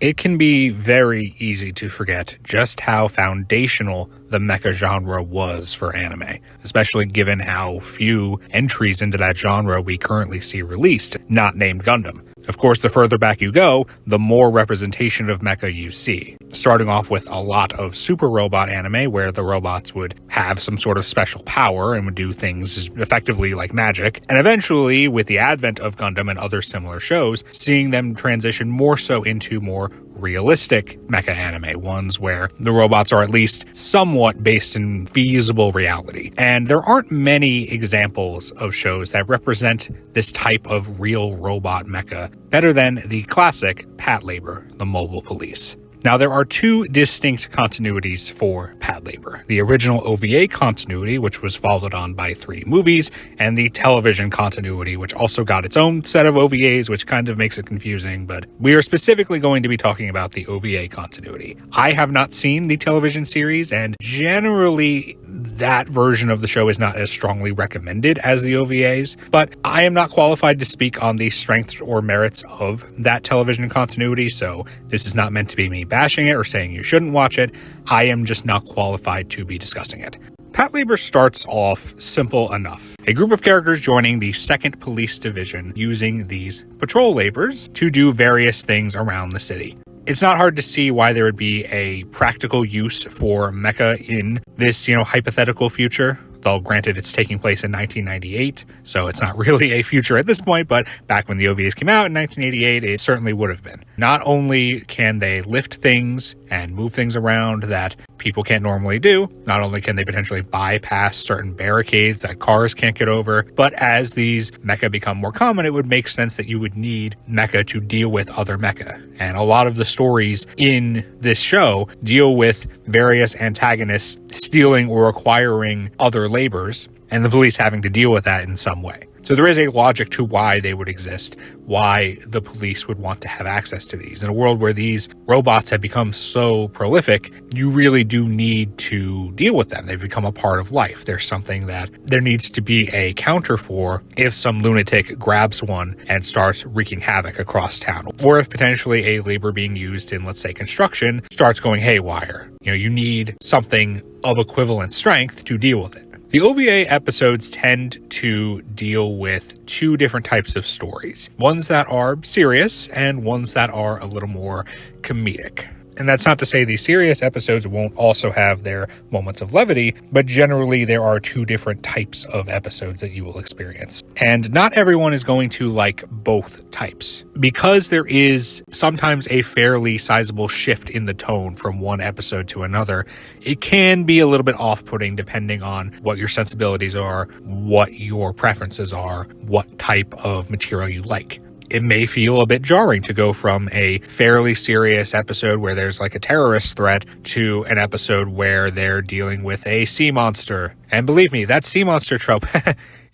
It can be very easy to forget just how foundational the mecha genre was for anime, especially given how few entries into that genre we currently see released, not named Gundam. Of course, the further back you go, the more representation of mecha you see. Starting off with a lot of super robot anime where the robots would have some sort of special power and would do things effectively like magic, and eventually, with the advent of Gundam and other similar shows, seeing them transition more so into more realistic mecha anime, ones where the robots are at least somewhat based in feasible reality. And there aren't many examples of shows that represent this type of real robot mecha better than the classic Patlabor, the Mobile Police. Now, there are two distinct continuities for Patlabor. The original OVA continuity, which was followed on by 3 movies, and the television continuity, which also got its own set of OVAs, which kind of makes it confusing, but we are specifically going to be talking about the OVA continuity. I have not seen the television series, and generally that version of the show is not as strongly recommended as the OVAs, but I am not qualified to speak on the strengths or merits of that television continuity, so this is not meant to be me bashing it or saying you shouldn't watch it. I am just not qualified to be discussing it. Patlabor starts off simple enough. A group of characters joining the 2nd Police Division using these patrol labors to do various things around the city. It's not hard to see why there would be a practical use for mecha in this, hypothetical future. Though granted, it's taking place in 1998, so it's not really a future at this point, but back when the OVAs came out in 1988, it certainly would have been. Not only can they lift things and move things around that people can't normally do, not only can they potentially bypass certain barricades that cars can't get over, but as these mecha become more common, it would make sense that you would need mecha to deal with other mecha. And a lot of the stories in this show deal with various antagonists stealing or acquiring other labors, and the police having to deal with that in some way. So there is a logic to why they would exist, why the police would want to have access to these. In a world where these robots have become so prolific, you really do need to deal with them. They've become a part of life. There's something that there needs to be a counter for if some lunatic grabs one and starts wreaking havoc across town. Or if potentially a labor being used in, let's say, construction starts going haywire. You need something of equivalent strength to deal with it. The OVA episodes tend to deal with 2 different types of stories. Ones that are serious and ones that are a little more comedic. And that's not to say the serious episodes won't also have their moments of levity, but generally there are 2 different types of episodes that you will experience. And not everyone is going to like both types. Because there is sometimes a fairly sizable shift in the tone from one episode to another, it can be a little bit off-putting depending on what your sensibilities are, what your preferences are, what type of material you like. It may feel a bit jarring to go from a fairly serious episode where there's like a terrorist threat to an episode where they're dealing with a sea monster. And believe me, that sea monster trope,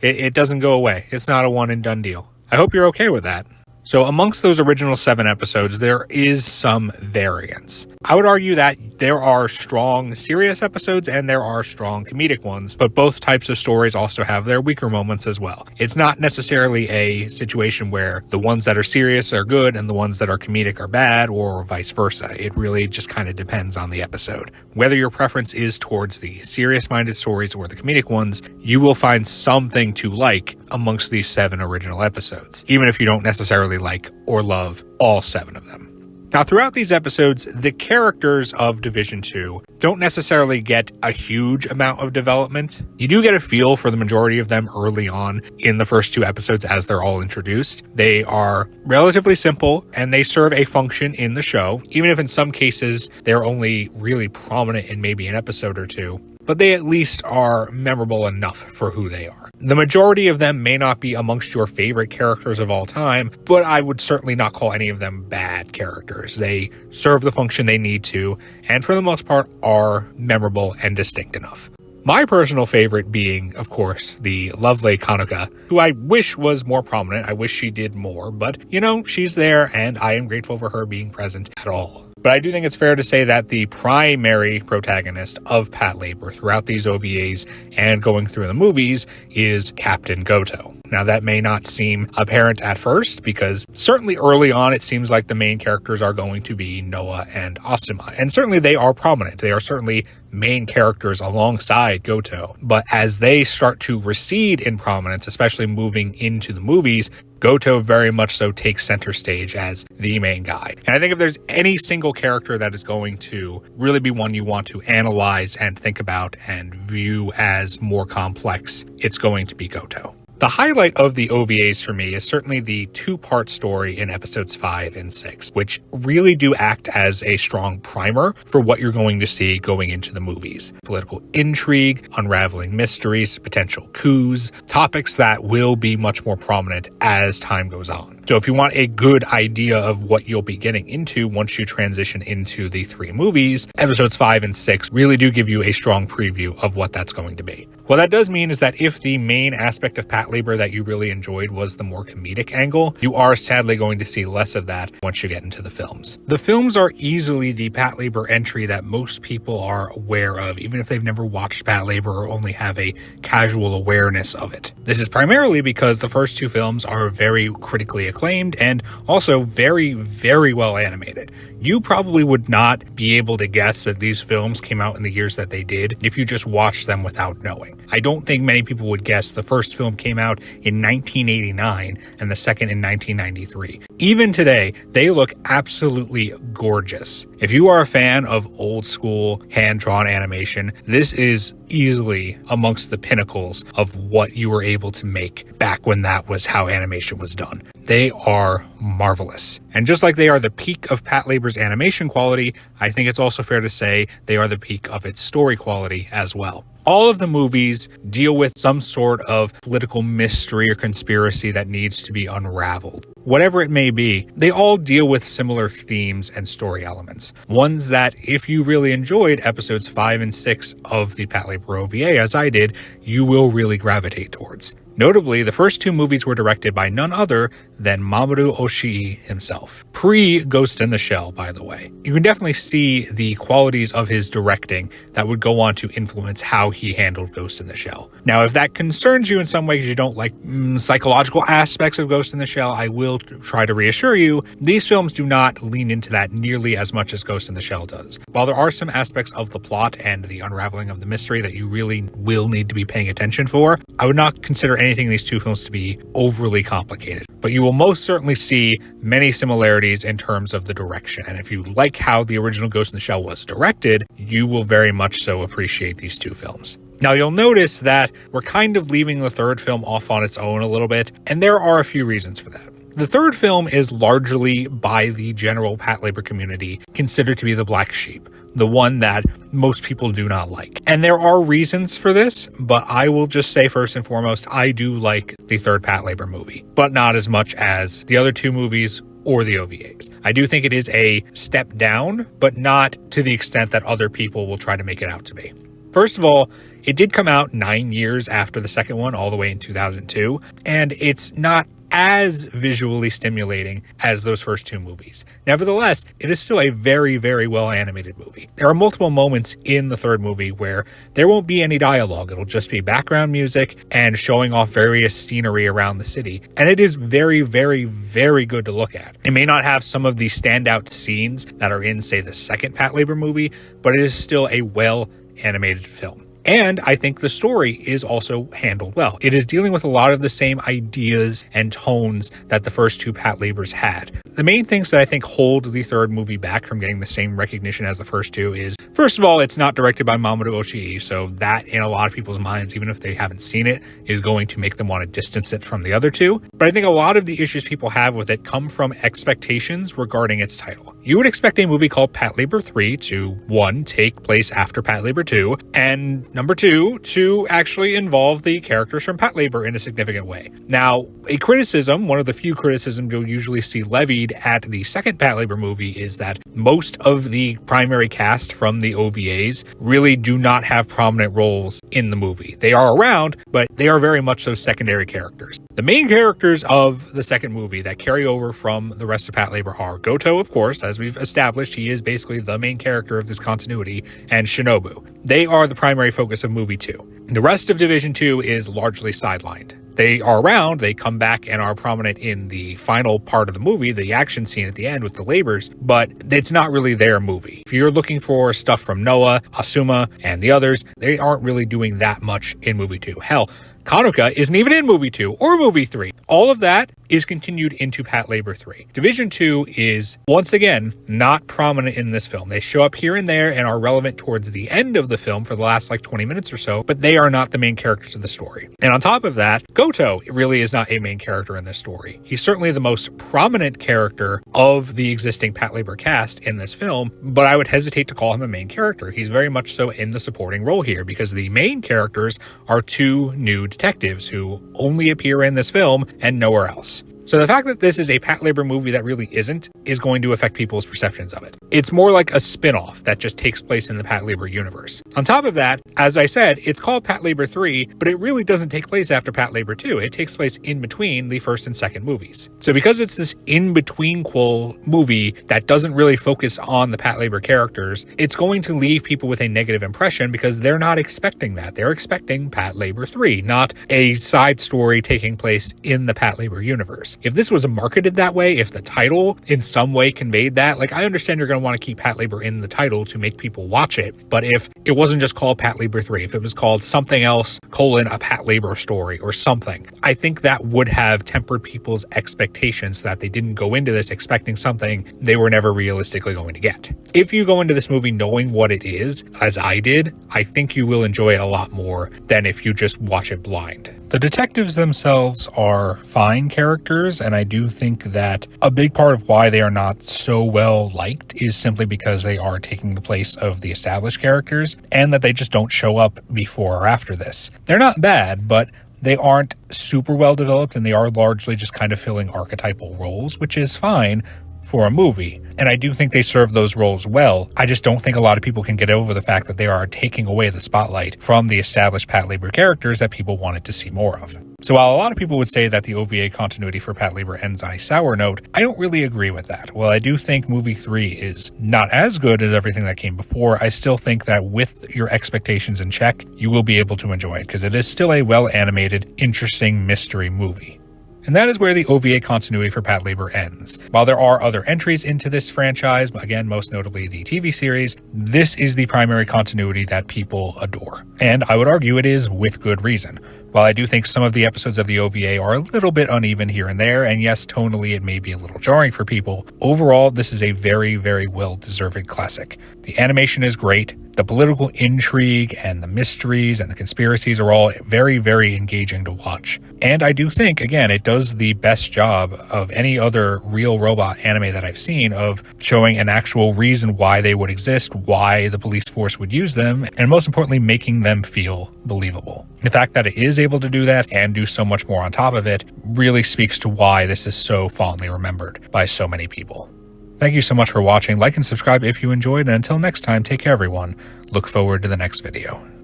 it doesn't go away. It's not a one and done deal. I hope you're okay with that. So amongst those original 7 episodes, there is some variance. I would argue that there are strong serious episodes and there are strong comedic ones, but both types of stories also have their weaker moments as well. It's not necessarily a situation where the ones that are serious are good and the ones that are comedic are bad, or vice versa. It really just kind of depends on the episode. Whether your preference is towards the serious-minded stories or the comedic ones, you will find something to like amongst these 7 original episodes, even if you don't necessarily like or love all 7 of them. Now, throughout these episodes, the characters of Division 2 don't necessarily get a huge amount of development. You do get a feel for the majority of them early on in the first 2 episodes as they're all introduced. They are relatively simple and they serve a function in the show, even if in some cases they're only really prominent in maybe an episode or 2. But they at least are memorable enough for who they are. The majority of them may not be amongst your favorite characters of all time, but I would certainly not call any of them bad characters. They serve the function they need to, and for the most part are memorable and distinct enough. My personal favorite being, of course, the lovely Kanuka, who I wish was more prominent. I wish she did more, but, she's there, and I am grateful for her being present at all. But I do think it's fair to say that the primary protagonist of Patlabor throughout these OVAs and going through the movies is Captain Goto. Now, that may not seem apparent at first, because certainly early on it seems like the main characters are going to be Noah and Asuma, and certainly they are prominent. They are certainly main characters alongside Goto, but as they start to recede in prominence, especially moving into the movies, Goto very much so takes center stage as the main guy. And I think if there's any single character that is going to really be one you want to analyze and think about and view as more complex, it's going to be Goto. The highlight of the OVAs for me is certainly the two-part story in episodes 5 and 6, which really do act as a strong primer for what you're going to see going into the movies. Political intrigue, unraveling mysteries, potential coups, topics that will be much more prominent as time goes on. So if you want a good idea of what you'll be getting into once you transition into the 3 movies, episodes 5 and 6 really do give you a strong preview of what that's going to be. What that does mean is that if the main aspect of Patlabor that you really enjoyed was the more comedic angle, you are sadly going to see less of that once you get into the films. The films are easily the Patlabor entry that most people are aware of, even if they've never watched Patlabor or only have a casual awareness of it. This is primarily because the first 2 films are very critically acclaimed and also very, very well animated. You probably would not be able to guess that these films came out in the years that they did if you just watched them without knowing. I don't think many people would guess the first film came out in 1989 and the second in 1993. Even today, they look absolutely gorgeous. If you are a fan of old school hand-drawn animation, this is easily amongst the pinnacles of what you were able to make back when that was how animation was done. They are marvelous. And just like they are the peak of Patlabor's animation quality, I think it's also fair to say they are the peak of its story quality as well. All of the movies deal with some sort of political mystery or conspiracy that needs to be unraveled. Whatever it may be, they all deal with similar themes and story elements. Ones that, if you really enjoyed episodes 5 and 6 of the Patlabor OVA, as I did, you will really gravitate towards. Notably, the first 2 movies were directed by none other than Mamoru Oshii himself. Pre-Ghost in the Shell, by the way. You can definitely see the qualities of his directing that would go on to influence how he handled Ghost in the Shell. Now, if that concerns you in some way because you don't like psychological aspects of Ghost in the Shell, I will try to reassure you, these films do not lean into that nearly as much as Ghost in the Shell does. While there are some aspects of the plot and the unraveling of the mystery that you really will need to be paying attention for, I would not consider anything in these 2 films to be overly complicated. But you will most certainly see many similarities in terms of the direction. And if you like how the original Ghost in the Shell was directed, you will very much so appreciate these 2 films. Now, you'll notice that we're kind of leaving the third film off on its own a little bit, and there are a few reasons for that. The third film is largely, by the general Patlabor community, considered to be the black sheep, the one that most people do not like. And there are reasons for this, but I will just say first and foremost, I do like the third Patlabor movie, but not as much as the other 2 movies or the OVAs. I do think it is a step down, but not to the extent that other people will try to make it out to be. First of all, it did come out 9 years after the second one, all the way in 2002, and it's not as visually stimulating as those first 2 movies. Nevertheless, it is still a very, very well animated movie. There are multiple moments in the third movie where there won't be any dialogue. It'll just be background music and showing off various scenery around the city. And it is very, very, very good to look at. It may not have some of the standout scenes that are in, say, the second Patlabor movie, but it is still a well animated film. And I think the story is also handled well. It is dealing with a lot of the same ideas and tones that the first 2 Patlabors had. The main things that I think hold the third movie back from getting the same recognition as the first 2 is, first of all, it's not directed by Mamoru Oshii, so that in a lot of people's minds, even if they haven't seen it, is going to make them want to distance it from the other 2. But I think a lot of the issues people have with it come from expectations regarding its title. You would expect a movie called Patlabor 3 to, 1, take place after Patlabor 2, and number 2, to actually involve the characters from Patlabor in a significant way. Now, a criticism, one of the few criticisms you'll usually see levied at the second Patlabor movie is that most of the primary cast from the OVAs really do not have prominent roles in the movie. They are around, but they are very much so secondary characters. The main characters of the second movie that carry over from the rest of Patlabor are Goto, of course, as we've established, he is basically the main character of this continuity, and Shinobu. They are the primary focus of movie 2. The rest of Division 2 is largely sidelined. they are around, they come back and are prominent in the final part of the movie, the action scene at the end with the labors, but it's not really their movie. If you're looking for stuff from Noah, Asuma, and the others, they aren't really doing that much in movie 2. Hell, Kanuka isn't even in movie 2 or movie 3. All of that is continued into Patlabor 3. Division 2 is, once again, not prominent in this film. They show up here and there and are relevant towards the end of the film for the last 20 minutes or so, but they are not the main characters of the story. And on top of that, Goto really is not a main character in this story. He's certainly the most prominent character of the existing Patlabor cast in this film, but I would hesitate to call him a main character. He's very much so in the supporting role here because the main characters are two new detectives who only appear in this film and nowhere else. So the fact that this is a Patlabor movie that really isn't is going to affect people's perceptions of it. It's more like a spin-off that just takes place in the Patlabor universe. On top of that, as I said, it's called Patlabor 3, but it really doesn't take place after Patlabor 2. It takes place in between the first and second movies. So because it's this in-between-quel movie that doesn't really focus on the Patlabor characters, it's going to leave people with a negative impression because they're not expecting that. They're expecting Patlabor 3, not a side story taking place in the Patlabor universe. If this was marketed that way, if the title in some way conveyed that, I understand you're going to want to keep Patlabor in the title to make people watch it, but if it wasn't just called Patlabor 3, if it was called something else, a Patlabor story or something, I think that would have tempered people's expectations so that they didn't go into this expecting something they were never realistically going to get. If you go into this movie knowing what it is, as I did, I think you will enjoy it a lot more than if you just watch it blind. The detectives themselves are fine characters, and I do think that a big part of why they are not so well liked is simply because they are taking the place of the established characters, and that they just don't show up before or after this. They're not bad, but they aren't super well developed, and they are largely just kind of filling archetypal roles, which is fine for a movie. And I do think they serve those roles well. I just don't think a lot of people can get over the fact that they are taking away the spotlight from the established Patlabor characters that people wanted to see more of. So while a lot of people would say that the OVA continuity for Patlabor ends on a sour note, I don't really agree with that. While I do think movie 3 is not as good as everything that came before, I still think that with your expectations in check, you will be able to enjoy it because it is still a well-animated, interesting mystery movie. And that is where the OVA continuity for Patlabor ends. While there are other entries into this franchise, again, most notably the TV series, this is the primary continuity that people adore. And I would argue it is with good reason. While I do think some of the episodes of the OVA are a little bit uneven here and there, and yes, tonally it may be a little jarring for people, overall this is a very, very well-deserved classic. The animation is great. The political intrigue and the mysteries and the conspiracies are all very, very engaging to watch. And I do think, again, it does the best job of any other real robot anime that I've seen of showing an actual reason why they would exist, why the police force would use them, and most importantly, making them feel believable. The fact that it is able to do that and do so much more on top of it really speaks to why this is so fondly remembered by so many people. Thank you so much for watching. Like and subscribe if you enjoyed, and until next time, take care everyone. Look forward to the next video.